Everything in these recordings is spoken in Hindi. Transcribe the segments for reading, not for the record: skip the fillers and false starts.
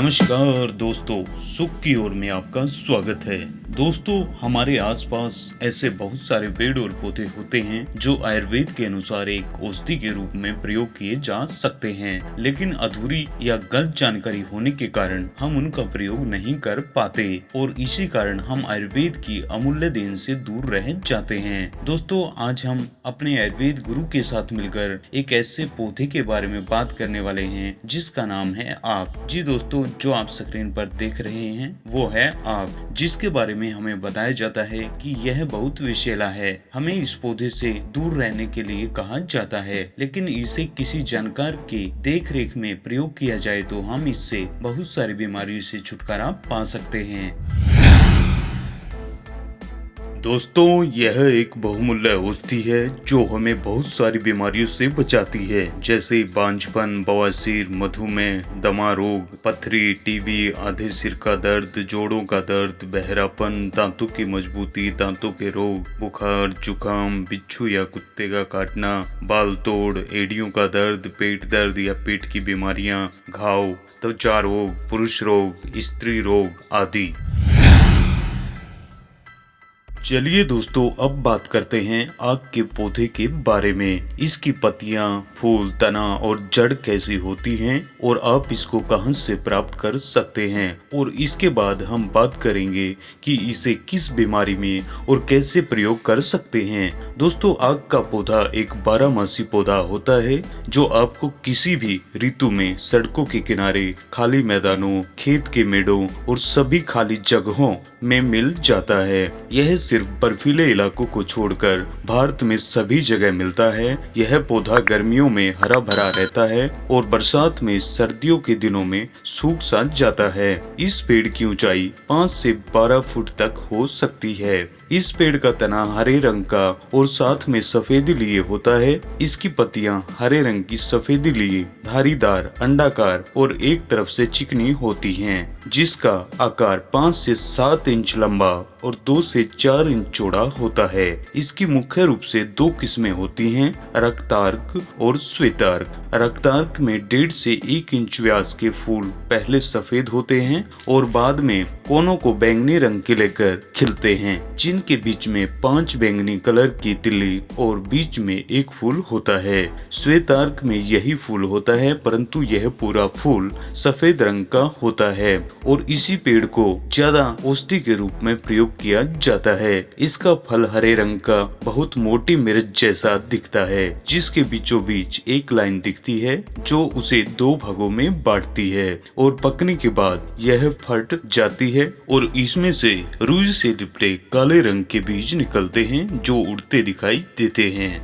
नमस्कार दोस्तों, सुख की ओर में आपका स्वागत है। दोस्तों, हमारे आसपास ऐसे बहुत सारे पेड़ और पौधे होते हैं जो आयुर्वेद के अनुसार एक औषधि के रूप में प्रयोग किए जा सकते हैं, लेकिन अधूरी या गलत जानकारी होने के कारण हम उनका प्रयोग नहीं कर पाते और इसी कारण हम आयुर्वेद की अमूल्य देन से दूर रह जाते हैं। दोस्तों, आज हम अपने आयुर्वेद गुरु के साथ मिलकर एक ऐसे पौधे के बारे में बात करने वाले हैं जिसका नाम है आक। जी दोस्तों, जो आप स्क्रीन पर देख रहे हैं वो है आक, जिसके बारे में हमें बताया जाता है कि यह बहुत विषैला है। हमें इस पौधे से दूर रहने के लिए कहा जाता है, लेकिन इसे किसी जानकार के देख रेख में प्रयोग किया जाए तो हम इससे बहुत सारी बीमारियों से छुटकारा पा सकते हैं। दोस्तों, यह एक बहुमूल्य औषधि है जो हमें बहुत सारी बीमारियों से बचाती है, जैसे बांझपन, बवासीर, मधुमेह, दमा रोग, पथरी, टीबी, आधे सिर का दर्द, जोड़ों का दर्द, बहरापन, दांतों की मजबूती, दांतों के रोग, बुखार, जुकाम, बिच्छू या कुत्ते का काटना, बाल तोड़, एड़ियों का दर्द, पेट दर्द या पेट की बीमारियां, घाव, त्वचा रोग, पुरुष रोग, स्त्री रोग आदि। चलिए दोस्तों, अब बात करते हैं आक के पौधे के बारे में। इसकी पत्तियां, फूल, तना और जड़ कैसी होती हैं और आप इसको कहां से प्राप्त कर सकते हैं, और इसके बाद हम बात करेंगे कि इसे किस बीमारी में और कैसे प्रयोग कर सकते हैं। दोस्तों, आक का पौधा एक 12 पौधा होता है जो आपको किसी भी ऋतु में सड़कों के किनारे, खाली मैदानों, खेत के मेड़ों और सभी खाली जगहों में मिल जाता है। यह सिर्फ बर्फीले इलाकों को छोड़कर भारत में सभी जगह मिलता है। यह पौधा गर्मियों में हरा भरा रहता है और बरसात में, सर्दियों के दिनों में सूख सा जाता है। इस पेड़ की ऊंचाई 5 से 12 फुट तक हो सकती है। इस पेड़ का तना हरे रंग का और साथ में सफेदी लिए होता है। इसकी पत्तियां हरे रंग की सफेदी लिए, धारीदार, अंडाकार और एक तरफ से चिकनी होती हैं, जिसका आकार 5 से 7 इंच लंबा और 2 से 4 इंच चौड़ा होता है। इसकी मुख्य रूप से 2 किस्में होती हैं, रक्तार्क और श्वेतार्क। रक्तार्क में 1.5 से 1 इंच व्यास के फूल पहले सफेद होते हैं और बाद में कोनों को बैंगनी रंग के लेकर खिलते हैं, जिनके बीच में 5 बैंगनी कलर की तिल्ली और बीच में एक फूल होता है। श्वेतार्क में यही फूल होता है, परंतु यह पूरा फूल सफेद रंग का होता है और इसी पेड़ को ज्यादा औषधि के रूप में प्रयोग किया जाता है। इसका फल हरे रंग का बहुत मोटी मिर्च जैसा दिखता है, जिसके बीचों बीच एक लाइन दिखती है जो उसे 2 भागों में बांटती है और पकने के बाद यह फट जाती है और इसमें से रुई से लिपटे काले रंग के बीज निकलते हैं जो उड़ते दिखाई देते हैं।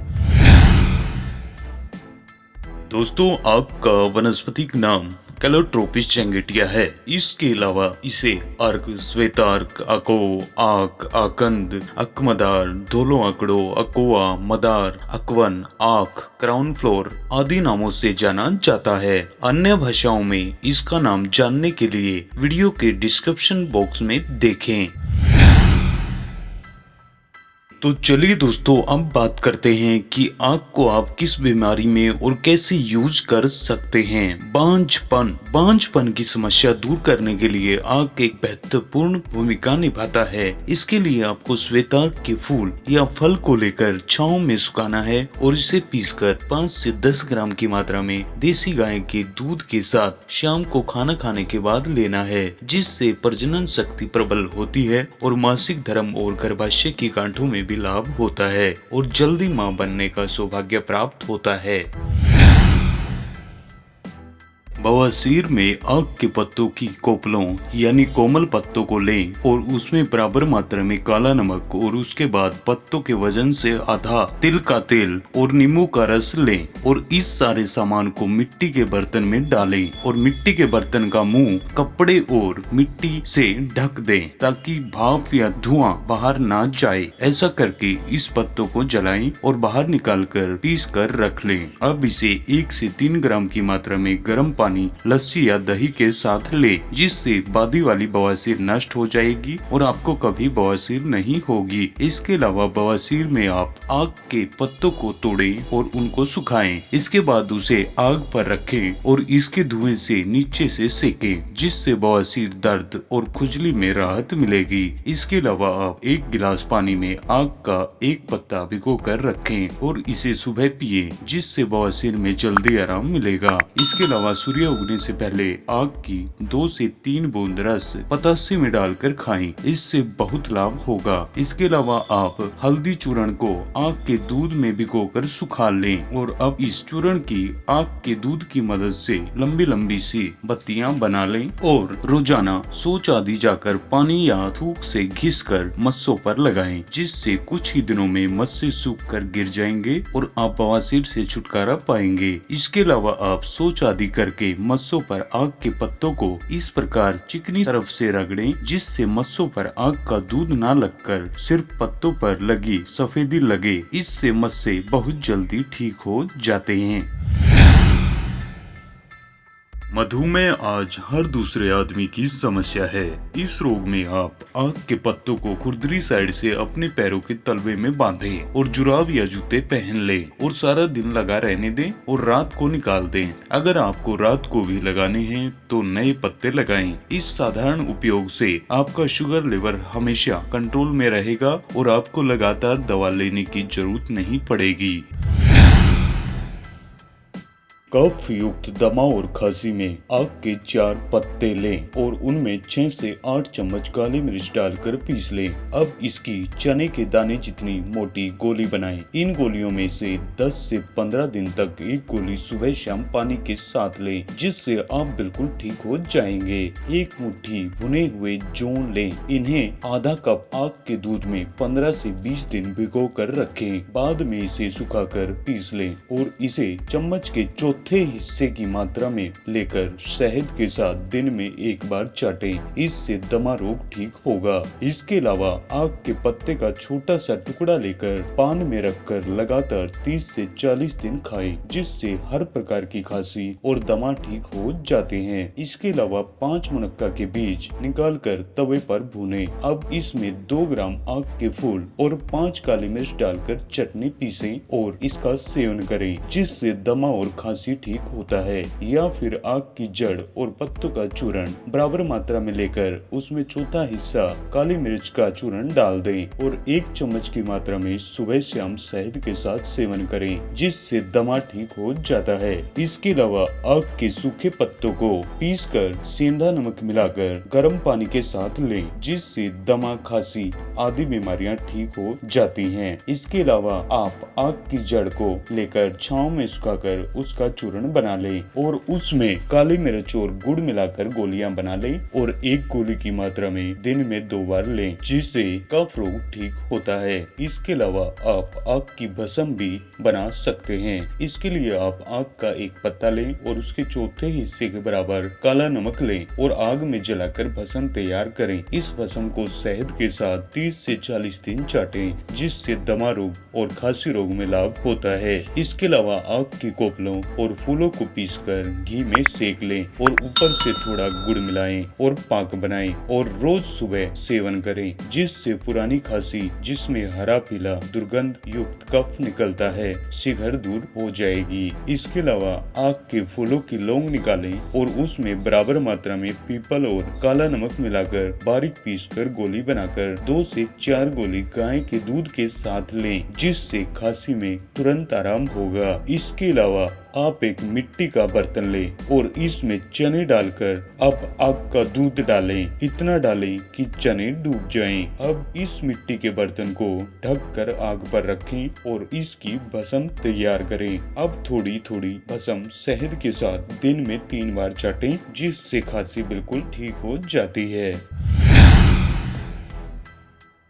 दोस्तों, आक का वानस्पतिक नाम कैलोट्रोपिस चैंगेटिया है। इसके अलावा इसे अर्क, श्वेतार्क, अको, आक, आकंद, अकमदार, धोलो आकड़ो, अकोआ, मदार, अकवन, आक, क्राउन फ्लोर आदि नामों से जाना जाता है। अन्य भाषाओं में इसका नाम जानने के लिए वीडियो के डिस्क्रिप्शन बॉक्स में देखें। तो चलिए दोस्तों, अब बात करते हैं कि आक को आप किस बीमारी में और कैसे यूज कर सकते हैं। बांझपन की समस्या दूर करने के लिए आक एक महत्वपूर्ण भूमिका निभाता है। इसके लिए आपको श्वेतार्क के फूल या फल को लेकर छांव में सुखाना है और इसे पीसकर 5 से 10 ग्राम की मात्रा में देसी गाय के दूध के साथ शाम को खाना खाने के बाद लेना है, जिससे प्रजनन शक्ति प्रबल होती है और मासिक धर्म और गर्भाशय की गांठों में भी लाभ होता है और जल्दी मां बनने का सौभाग्य प्राप्त होता है। बवासीर में आक के पत्तों की कोपलों यानी कोमल पत्तों को लें और उसमें बराबर मात्रा में काला नमक और उसके बाद पत्तों के वजन से आधा तिल का तेल और नींबू का रस लें और इस सारे सामान को मिट्टी के बर्तन में डालें और मिट्टी के बर्तन का मुंह कपड़े और मिट्टी से ढक दें ताकि भाप या धुआं बाहर ना जाए। ऐसा करके इस पत्तों को जलाएं और बाहर निकालकर पीस कर रख लें। अब इसे 1 से 3 ग्राम की मात्रा में गर्म पानी पानी लस्सी या दही के साथ ले, जिससे बादी वाली बवासीर नष्ट हो जाएगी और आपको कभी बवासीर नहीं होगी। इसके अलावा बवासीर में आप आक के पत्तों को तोड़ें और उनको सुखाएं। इसके बाद उसे आग पर रखें और इसके धुएं से नीचे से सेकें, जिससे बवासीर दर्द और खुजली में राहत मिलेगी। इसके अलावा आप 1 गिलास पानी में आक का एक पत्ता भिगो कर रखें और इसे सुबह पिए, जिससे बवासीर में जल्दी आराम मिलेगा। इसके अलावा सूर्य उगने से पहले आक की 2 से 3 बूंद रस पतासे में डालकर खाएं, इससे बहुत लाभ होगा। इसके अलावा आप हल्दी चूर्ण को आक के दूध में भिगोकर सुखा लें और अब इस चूर्ण की आक के दूध की मदद से लंबी लंबी सी बत्तियां बना लें और रोजाना शौच आदि जाकर पानी या थूक से घिसकर मस्सों पर लगाएं, जिससे कुछ ही दिनों में मस्से सूख कर गिर जाएंगे और आप बवासीर से छुटकारा पाएंगे। इसके अलावा आप शौच आदि करके मस्सों पर आग के पत्तों को इस प्रकार चिकनी तरफ से रगड़ें, जिससे मस्सों पर आग का दूध ना लगकर सिर्फ पत्तों पर लगी सफेदी लगे। इससे मस्से बहुत जल्दी ठीक हो जाते हैं। मधुमेह आज हर दूसरे आदमी की समस्या है। इस रोग में आप आक के पत्तों को खुरदरी साइड से अपने पैरों के तलवे में बांधें और जुराब या जूते पहन लें और सारा दिन लगा रहने दें और रात को निकाल दें। अगर आपको रात को भी लगाने हैं तो नए पत्ते लगाएं। इस साधारण उपयोग से आपका शुगर लेवल हमेशा कंट्रोल में रहेगा और आपको लगातार दवा लेने की जरूरत नहीं पड़ेगी। कफ युक्त दमा और खांसी में आक के 4 पत्ते लें और उनमें 6 से 8 चम्मच काली मिर्च डालकर पीस लें। अब इसकी चने के दाने जितनी मोटी गोली बनाएं। इन गोलियों में से 10 से 15 दिन तक एक गोली सुबह शाम पानी के साथ लें, जिससे आप बिल्कुल ठीक हो जाएंगे। 1 मुट्ठी भुने हुए जौं लें। इन्हें आधा कप आक के दूध में 15 से 20 दिन भिगो कर रखें। बाद में इसे सुखाकर पीस लें और इसे चम्मच के चौथे हिस्से की मात्रा में लेकर शहद के साथ दिन में 1 बार चाटें। इससे दमा रोग ठीक होगा। इसके अलावा आक के पत्ते का छोटा सा टुकड़ा लेकर पान में रखकर लगातार 30 से 40 दिन खाएं, जिससे हर प्रकार की खांसी और दमा ठीक हो जाते हैं। इसके अलावा 5 मुनक्का के बीज निकालकर तवे पर भूनें। अब इसमें 2 ग्राम आक के फूल और 5 काली मिर्च डालकर चटनी पीसें और इसका सेवन करें, जिससे दमा और खांसी ठीक होता है। या फिर आक की जड़ और पत्तों का चूर्ण बराबर मात्रा में लेकर उसमें चौथा हिस्सा काली मिर्च का चूर्ण डाल दें और 1 चम्मच की मात्रा में सुबह शाम शहद के साथ सेवन करें, जिससे दमा ठीक हो जाता है। इसके अलावा आक के सूखे पत्तों को पीसकर सेंधा नमक मिलाकर गर्म पानी के साथ लें, जिससे दमा खांसी आदि बीमारियां ठीक हो जाती हैं। इसके अलावा आप आक की जड़ को लेकर छांव में सुखाकर उसका चूर्ण बना लें और उसमें काली मिर्च और गुड़ मिलाकर गोलियां बना लें और 1 गोली की मात्रा में दिन में 2 बार लें, जिससे कफ रोग ठीक होता है। इसके अलावा आप आक की भस्म भी बना सकते हैं। इसके लिए आप आक का 1 पत्ता लें और उसके चौथे हिस्से के बराबर काला नमक लें और आग में जलाकर भस्म तैयार करें। इस भस्म को शहद के साथ 30 से 40 दिन चाटें, जिससे दमा रोग और खांसी रोग में लाभ होता है। इसके अलावा आक की कोपलों और फूलों को पीसकर घी में सेक लें और ऊपर से थोड़ा गुड़ मिलाएं और पाक बनाएं और रोज सुबह सेवन करें, जिससे पुरानी खांसी जिसमें हरा पीला दुर्गंध युक्त कफ निकलता है शीघ्र दूर हो जाएगी। इसके अलावा आक के फूलों की लौंग निकालें और उसमें बराबर मात्रा में पीपल और काला नमक मिलाकर बारीक पीसकर गोली बनाकर 2 से 4 गोली गाय के दूध के साथ लें, जिससे खांसी में तुरंत आराम होगा। इसके अलावा आप एक मिट्टी का बर्तन लें और इसमें चने डालकर अब आग का दूध डालें। इतना डालें कि चने डूब जाएं। अब इस मिट्टी के बर्तन को ढककर आग पर रखें और इसकी भस्म तैयार करें। अब थोड़ी थोड़ी भस्म शहद के साथ दिन में 3 बार चाटें, जिससे खांसी बिल्कुल ठीक हो जाती है।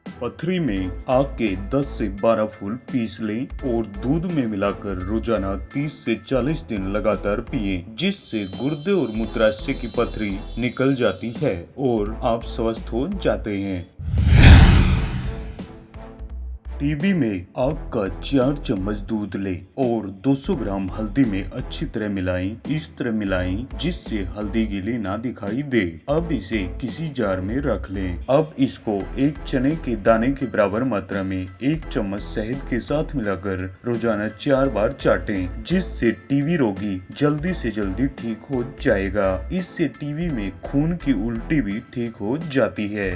पथरी में आक के 10 से 12 फूल पीस लें और दूध में मिलाकर रोजाना 30 से 40 दिन लगातार पिएं, जिससे गुर्दे और मूत्राशय की पथरी निकल जाती है और आप स्वस्थ हो जाते हैं। टीबी में आग का 4 चम्मच दूध लें और 200 ग्राम हल्दी में अच्छी तरह मिलाएं। इस तरह मिलाएं जिससे हल्दी गीली ना दिखाई दे। अब इसे किसी जार में रख लें। अब इसको एक चने के दाने के बराबर मात्रा में 1 चम्मच शहद के साथ मिलाकर रोजाना 4 बार चाटें, जिससे टीबी रोगी जल्दी से जल्दी ठीक हो जाएगा। इससे टीबी में खून की उल्टी भी ठीक हो जाती है।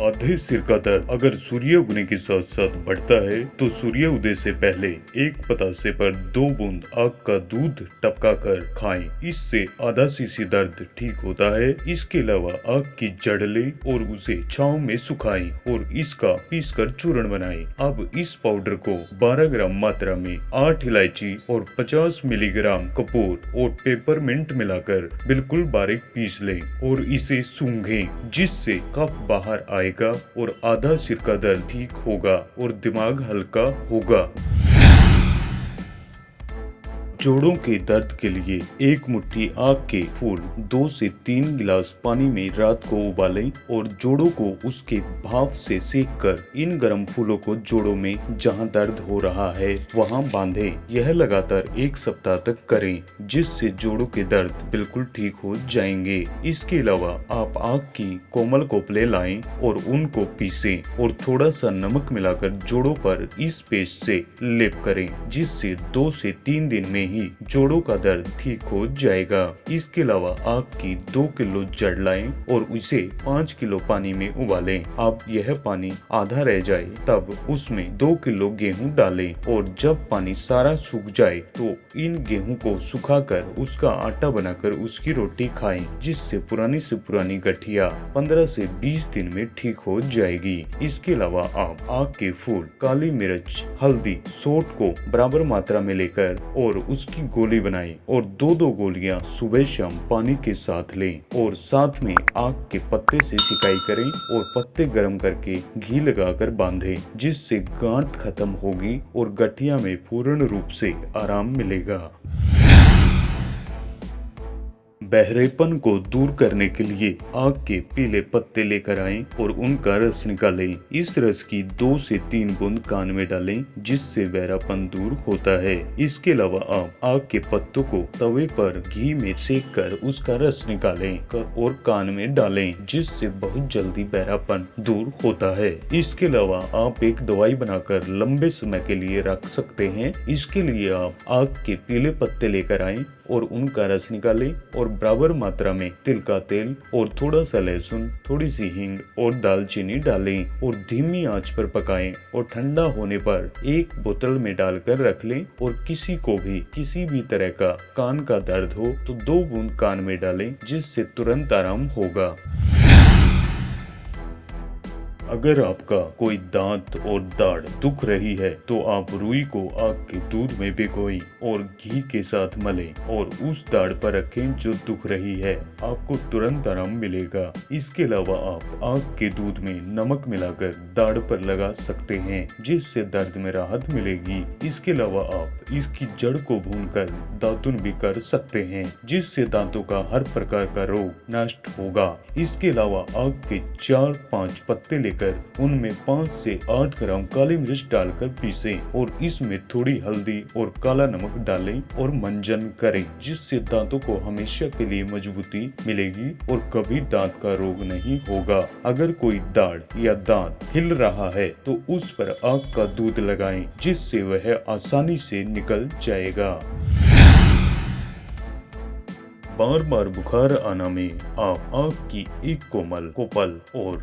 आधे सिर का दर्द अगर सूर्य उगने के साथ साथ बढ़ता है तो सूर्य उदय से पहले एक पतासे पर 2 बूंद आग का दूध टपका कर खाएं। इससे आधा सीसी दर्द ठीक होता है। इसके अलावा आग की जड़ लें और उसे छांव में सुखाएं और इसका पीसकर चूर्ण बनाएं। अब इस पाउडर को 12 ग्राम मात्रा में 8 इलायची और 50 मिलीग्राम कपूर और पेपरमिंट मिलाकर बिल्कुल बारीक पीस लें और इसे सूंघें, जिससे कफ बाहर आए और आधा सिर का दर्द ठीक होगा और दिमाग हल्का होगा। जोड़ों के दर्द के लिए 1 मुट्ठी आग के फूल 2 से 3 गिलास पानी में रात को उबालें और जोड़ों को उसके भाप से सेककर इन गर्म फूलों को जोड़ों में जहां दर्द हो रहा है वहां बांधें। यह लगातार 1 सप्ताह तक करें, जिससे जोड़ों के दर्द बिल्कुल ठीक हो जाएंगे। इसके अलावा आप आग की कोमल कोपले लाएं और उनको पीसें और थोड़ा सा नमक मिलाकर जोड़ों पर इस पेस्ट से लेप करें, जिससे 2 से 3 दिन में ही जोड़ों का दर्द ठीक हो जाएगा। इसके अलावा आग की 2 किलो जड़ लाएं और उसे 5 किलो पानी में उबालें। अब यह पानी आधा रह जाए तब उसमें 2 किलो गेहूं डालें और जब पानी सारा सूख जाए तो इन गेहूं को सुखाकर उसका आटा बनाकर उसकी रोटी खाएं, जिससे पुरानी से पुरानी गठिया 15 से 20 दिन में ठीक हो जाएगी। इसके अलावा आप आग के फूल, काली मिर्च, हल्दी, सोंठ को बराबर मात्रा में लेकर और उसकी गोली बनाएं और 2-2 गोलियां सुबह शाम पानी के साथ लें और साथ में आग के पत्ते से सिकाई करें और पत्ते गर्म करके घी लगाकर बांधें, जिससे गांठ खत्म होगी और गठिया में पूर्ण रूप से आराम मिलेगा। बहरेपन को दूर करने के लिए आग के पीले पत्ते लेकर आएं और उनका रस निकालें। इस रस की 2 से 3 बूंद कान में डालें, जिससे बहरापन दूर होता है। इसके अलावा आप आग के पत्तों को तवे पर घी में सेककर उसका रस निकालें और कान में डालें, जिससे बहुत जल्दी बहरापन दूर होता है। इसके अलावा आप एक दवाई बनाकर लंबे समय के लिए रख सकते हैं। इसके लिए आप आग के पीले पत्ते लेकर आएं और उनका रस निकालें और बराबर मात्रा में तिल का तेल और थोड़ा सा लहसुन, थोड़ी सी हींग और दालचीनी डालें और धीमी आंच पर पकाएं और ठंडा होने पर एक बोतल में डालकर रख लें। और किसी को भी किसी भी तरह का कान का दर्द हो तो 2 बूंद कान में डालें, जिससे तुरंत आराम होगा। अगर आपका कोई दांत और दाढ़ दुख रही है तो आप रुई को आग के दूध में भिगोएं और घी के साथ मलें और उस दाढ़ पर रखें जो दुख रही है। आपको तुरंत आराम मिलेगा। इसके अलावा आप आग के दूध में नमक मिलाकर दाढ़ पर लगा सकते हैं, जिससे दर्द में राहत मिलेगी। इसके अलावा आप इसकी जड़ को भूनकर दातुन भी कर सकते हैं, जिससे दांतों का हर प्रकार का रोग नष्ट होगा। इसके अलावा आग के 4-5 पत्ते लेकर उनमें 5 से 8 ग्राम काली मिर्च डालकर पीसें और इसमें थोड़ी हल्दी और काला नमक डालें और मंजन करें, जिससे दांतों को हमेशा के लिए मजबूती मिलेगी और कभी दांत का रोग नहीं होगा। अगर कोई दाढ़ या दांत हिल रहा है तो उस पर आग का दूध लगाएं, जिससे वह आसानी से निकल जाएगा। बार बार बुखार आना में आप आग की एक कोमल कोपल और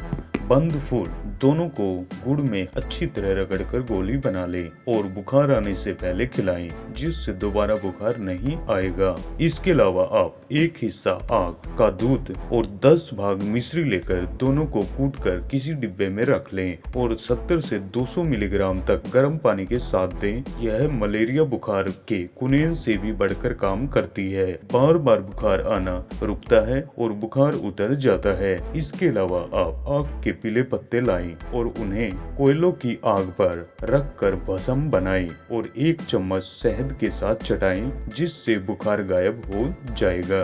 बंद फूल दोनों को गुड़ में अच्छी तरह रगड़कर गोली बना लें और बुखार आने से पहले खिलाएं, जिससे दोबारा बुखार नहीं आएगा। इसके अलावा आप एक हिस्सा आग का दूध और 10 भाग मिश्री लेकर दोनों को कूटकर किसी डिब्बे में रख लें और 70 से 200 मिलीग्राम तक गर्म पानी के साथ दें। यह मलेरिया बुखार के कुनेन से भी बढ़कर काम करती है। बार बार बुखार आना रुकता है और बुखार उतर जाता है। इसके अलावा आप आग के पीले पत्ते लाएं और उन्हें कोयलों की आग पर रखकर भस्म बनाएं और 1 चम्मच शहद के साथ चटाएं, जिससे बुखार गायब हो जाएगा।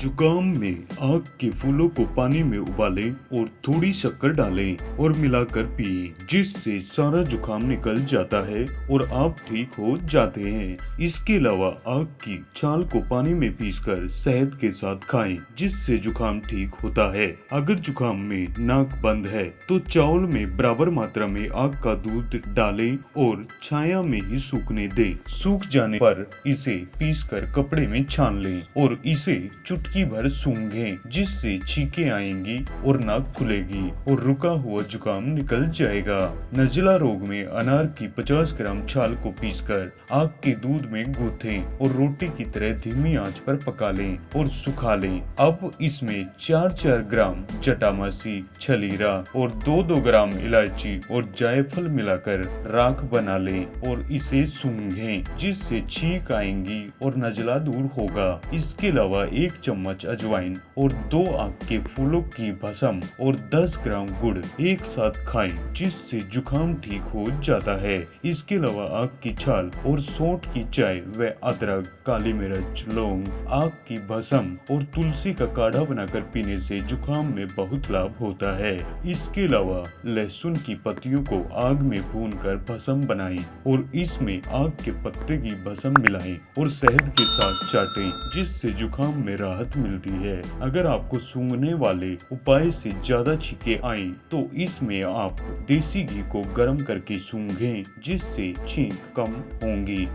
जुकाम में आक के फूलों को पानी में उबालें और थोड़ी शक्कर डालें और मिलाकर पिएं, जिससे सारा जुकाम निकल जाता है और आप ठीक हो जाते हैं। इसके अलावा आक की छाल को पानी में पीसकर शहद के साथ खाएं, जिससे जुकाम ठीक होता है। अगर जुकाम में नाक बंद है तो चावल में बराबर मात्रा में आक का दूध डालें और छाया में ही सूखने दें। सूख जाने पर इसे पीसकर कपड़े में छान लें और इसे चुटकी भर सूंघें, जिससे छींकें आएंगी और नाक खुलेगी और रुका हुआ जुकाम निकल जाएगा। नज़ला रोग में अनार की 50 ग्राम छाल को पीसकर आक के दूध में गूंथें और रोटी की तरह धीमी आंच पर पका लें और सुखा लें। अब इसमें 4-4 ग्राम जटामासी, छलीरा और 2-2 ग्राम इलायची और जायफल मिलाकर राख बना लें और इसे सूंघें, जिससे छींक आएंगी और नज़ला दूर होगा। इसके अलावा 1 चम्मच अजवाइन और 2 आक के फूलों की भस्म और 10 ग्राम गुड़ एक साथ खाएं, जिससे जुकाम ठीक हो जाता है। इसके अलावा आक की छाल और सौंठ की चाय व अदरक, काली मिर्च, लौंग, आक की भस्म और तुलसी का काढ़ा बनाकर पीने से जुकाम में बहुत लाभ होता है। इसके अलावा लहसुन की पत्तियों को आग में भूनकर भस्म बनाएं और इसमें आक के पत्ते की भस्म मिलाएं और शहद के साथ चाटें, जिससे जुकाम में राहत मिलती है। अगर आपको सूंघने वाले उपाय से ज्यादा छींके आए तो इसमें आप देसी घी को गर्म करके सूंघें, जिससे छींक कम होंगी।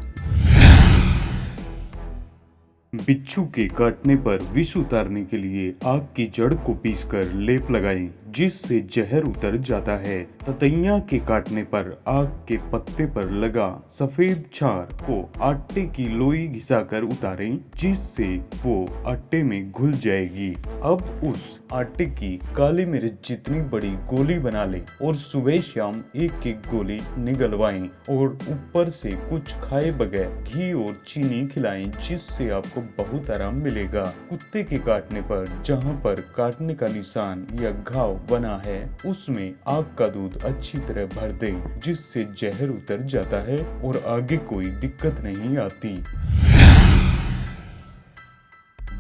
बिच्छू के काटने पर विष उतारने के लिए आक की जड़ को पीसकर लेप लगाएं, जिससे जहर उतर जाता है। ततैया के काटने पर आक के पत्ते पर लगा सफेद क्षार को आटे की लोई घिसाकर उतारें, जिससे वो आटे में घुल जाएगी। अब उस आटे की काली मिर्च जितनी बड़ी गोली बना लें और सुबह शाम एक गोली निगलवाएं और ऊपर से कुछ खाए बगैर घी और चीनी खिलाएं, जिससे आपको बहुत आराम मिलेगा। कुत्ते के काटने पर जहां पर काटने का निशान या घाव बना है उसमें आक का दूध अच्छी तरह भर दें, जिससे जहर उतर जाता है और आगे कोई दिक्कत नहीं आती।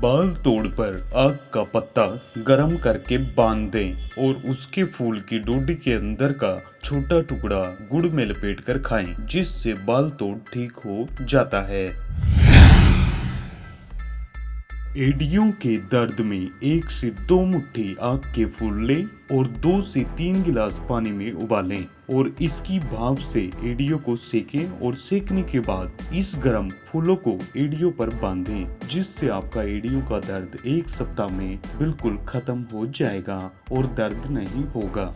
बाल तोड़ पर आक का पत्ता गरम करके बांध दें और उसके फूल की डोडी के अंदर का छोटा टुकड़ा गुड़ में लपेटकर खाएं, जिससे बाल तोड़ ठीक हो जाता है। एड़ियों के दर्द में 1 से 2 मुट्ठी आक के फूल लें और 2 से 3 गिलास पानी में उबालें और इसकी भाप से एड़ियों को सेकें और सेकने के बाद इस गर्म फूलों को एड़ियों पर बांधें, जिससे आपका एड़ियों का दर्द 1 सप्ताह में बिल्कुल खत्म हो जाएगा और दर्द नहीं होगा।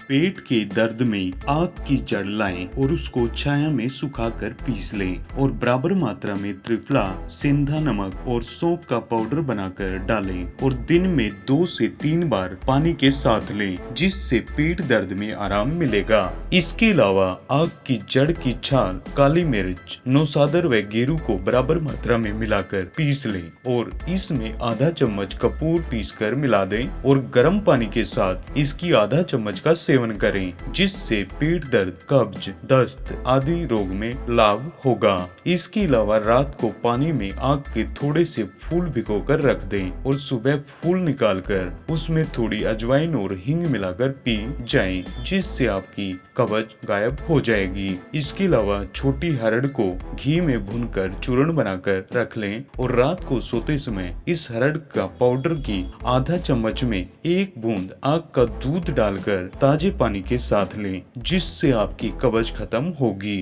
पेट के दर्द में आक की जड़ लाएं और उसको छाया में सुखाकर पीस लें और बराबर मात्रा में त्रिफला, सेंधा नमक और सौंफ का पाउडर बनाकर डालें और दिन में 2 से 3 बार पानी के साथ लें, जिससे पेट दर्द में आराम मिलेगा। इसके अलावा आक की जड़ की छाल, काली मिर्च, नौसादर व गेरू को बराबर मात्रा में मिलाकर पीस लें और इसमें आधा चम्मच कपूर पीसकर मिला दें और गर्म पानी के साथ इसकी आधा चम्मच का सेवन करें, जिससे पेट दर्द, कब्ज, दस्त आदि रोग में लाभ होगा। इसके अलावा रात को पानी में आक के थोड़े से फूल भिगोकर रख दें और सुबह फूल निकालकर उसमें थोड़ी अजवाइन और हींग मिलाकर पी जाएं, जिससे आपकी कब्ज गायब हो जाएगी। इसके अलावा छोटी हरड़ को घी में भूनकर चूर्ण बनाकर रख लें और रात को सोते समय इस हरड़ का पाउडर की आधा चम्मच में 1 बूंद आक का दूध डालकर ताजे पानी के साथ लें, जिससे आपकी कब्ज खत्म होगी।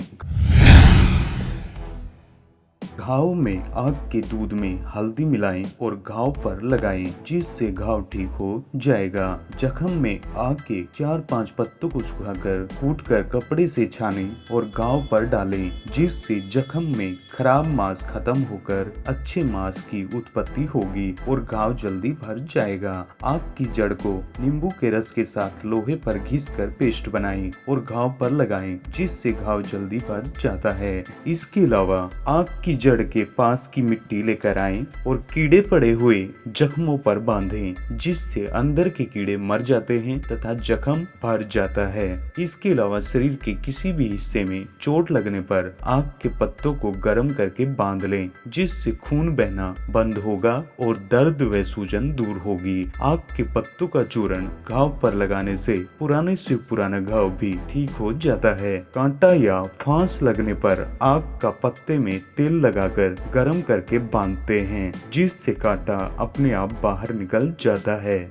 घाव में आक के दूध में हल्दी मिलाएं और घाव पर लगाएं, जिससे घाव ठीक हो जाएगा। जख्म में आक के 4-5 पत्तों को सुखाकर कूटकर कपड़े से छानें और घाव पर डालें, जिससे जख्म में खराब मांस खत्म होकर अच्छे मांस की उत्पत्ति होगी और घाव जल्दी भर जाएगा। आक की जड़ को नींबू के रस के साथ लोहे पर घिसकर पेस्ट बनाएं और घाव पर लगाएं, जिससे घाव जल्दी भर जाता है। इसके अलावा आक की जड़ के पास की मिट्टी लेकर आएं और कीड़े पड़े हुए जख्मों पर बांधें, जिससे अंदर के कीड़े मर जाते हैं तथा जख्म भर जाता है। इसके अलावा शरीर के किसी भी हिस्से में चोट लगने पर आक के पत्तों को गर्म करके बांध लें, जिससे खून बहना बंद होगा और दर्द व सूजन दूर होगी। आक के पत्तों का चूर्ण घाव पर लगाने से पुराने से पुराना घाव भी ठीक हो जाता है। कांटा या फांस लगने पर आक का पत्ते में तेल लगाकर गर्म करके बांधते हैं, जिससे कांटा अपने आप बाहर निकल जाता है।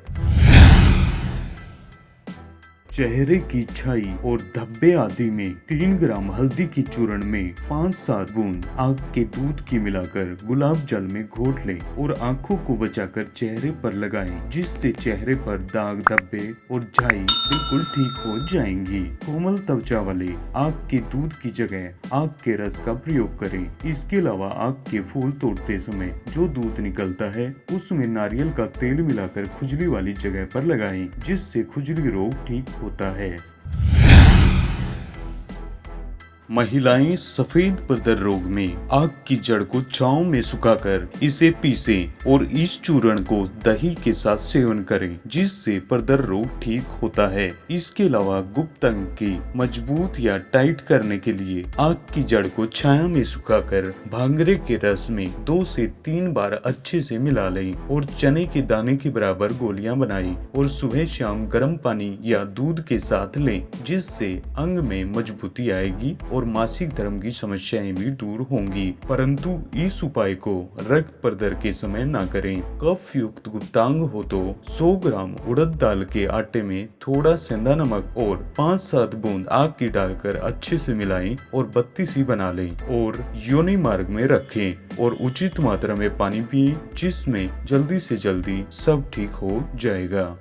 चेहरे की छाई और धब्बे आदि में 3 ग्राम हल्दी की चूर्ण में 5-7 बूंद आक के दूध की मिलाकर गुलाब जल में घोट लें और आंखों को बचाकर चेहरे पर लगाएं, जिससे चेहरे पर दाग, धब्बे और छाई बिल्कुल ठीक हो जाएंगी। कोमल त्वचा वाले आक के दूध की जगह आक के रस का प्रयोग करें। इसके अलावा आक के फूल तोड़ते समय जो दूध निकलता है उसमें नारियल का तेल मिलाकर खुजली वाली जगह पर लगाएं, जिससे खुजली रोग ठीक होता है। महिलाएं सफेद प्रदर रोग में आक की जड़ को छांव में सुखाकर इसे पीसें और इस चूर्ण को दही के साथ सेवन करें, जिससे प्रदर रोग ठीक होता है। इसके अलावा गुप्त अंग की मजबूत या टाइट करने के लिए आक की जड़ को छाया में सुखाकर भांगरे के रस में 2 से 3 बार अच्छे से मिला लें और चने के दाने के बराबर गोलियां बनाएं और सुबह शाम गर्म पानी या दूध के साथ लें, जिससे अंग में मजबूती आएगी और मासिक धर्म की समस्याएं भी दूर होंगी। परंतु इस उपाय को रक्त प्रदर के समय ना करें। कफ युक्त गुप्तांग हो तो 100 ग्राम उड़द दाल के आटे में थोड़ा सेंधा नमक और 5-7 बूंद आक की डालकर अच्छे से मिलाएं और बत्ती सी बना लें और योनि मार्ग में रखें और उचित मात्रा में पानी पिएं, जिसमें जल्दी से जल्दी सब ठीक हो जाएगा।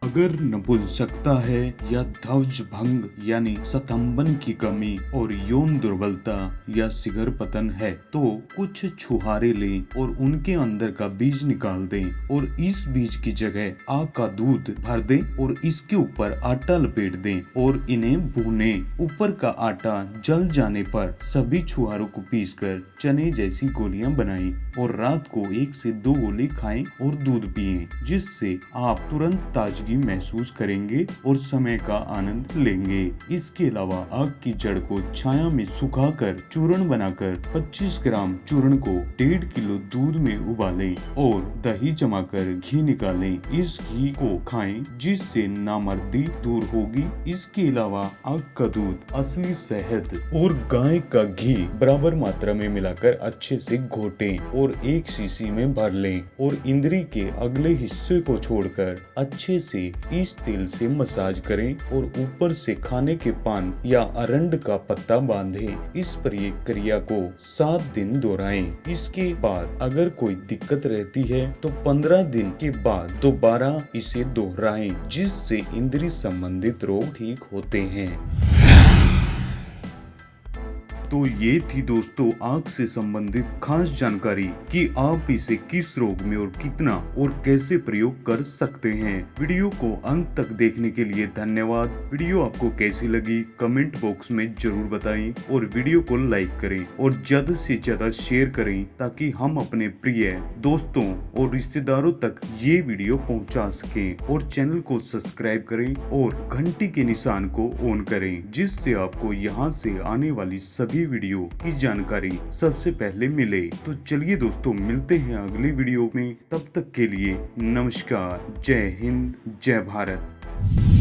अगर नपुंसकता है या ध्वज भंग यानी स्तंभन की कमी और यौन दुर्बलता या शिगर पतन है तो कुछ छुहारे लें और उनके अंदर का बीज निकाल दें और इस बीज की जगह आक का दूध भर दें और इसके ऊपर आटा लपेट दें और इन्हें भूनें। ऊपर का आटा जल जाने पर सभी छुहारों को पीसकर चने जैसी गोलियां बनाएं और रात को 1 से 2 गोली खाएं और दूध पिएं, जिससे आप तुरंत ताजगी महसूस करेंगे और समय का आनंद लेंगे। इसके अलावा आक की जड़ को छाया में सुखाकर चूर्ण बनाकर 25 ग्राम चूर्ण को 1.5 किलो दूध में उबालें और दही जमाकर घी निकालें। इस घी को खाएं, जिससे नामर्दी दूर होगी। इसके अलावा आक का दूध, असली शहद और गाय का घी बराबर मात्रा में मिलाकर अच्छे से घोटें और 1 शीशी में भर लें और इंद्री के अगले हिस्से को छोड़कर अच्छे से इस तेल से मसाज करें और ऊपर से खाने के पान या अरंड का पत्ता बांधें। इस प्रक्रिया को 7 दिन दोहराएं। इसके बाद अगर कोई दिक्कत रहती है तो 15 दिन के बाद दोबारा इसे दोहराएं, जिससे इंद्री संबंधित रोग ठीक होते हैं। तो ये थी दोस्तों आंख से संबंधित खास जानकारी कि आप इसे किस रोग में और कितना और कैसे प्रयोग कर सकते हैं। वीडियो को अंत तक देखने के लिए धन्यवाद। वीडियो आपको कैसी लगी कमेंट बॉक्स में जरूर बताएं और वीडियो को लाइक करें और ज्यादा से ज्यादा शेयर करें, ताकि हम अपने प्रिय दोस्तों और रिश्तेदारों तक ये वीडियो पहुंचा सकें। और चैनल को सब्सक्राइब करें और घंटी के निशान को ऑन करें, जिससे आपको यहाँ से आने वाली सभी वीडियो की जानकारी सबसे पहले मिले। तो चलिए दोस्तों, मिलते हैं अगली वीडियो में। तब तक के लिए नमस्कार, जय हिंद, जय भारत।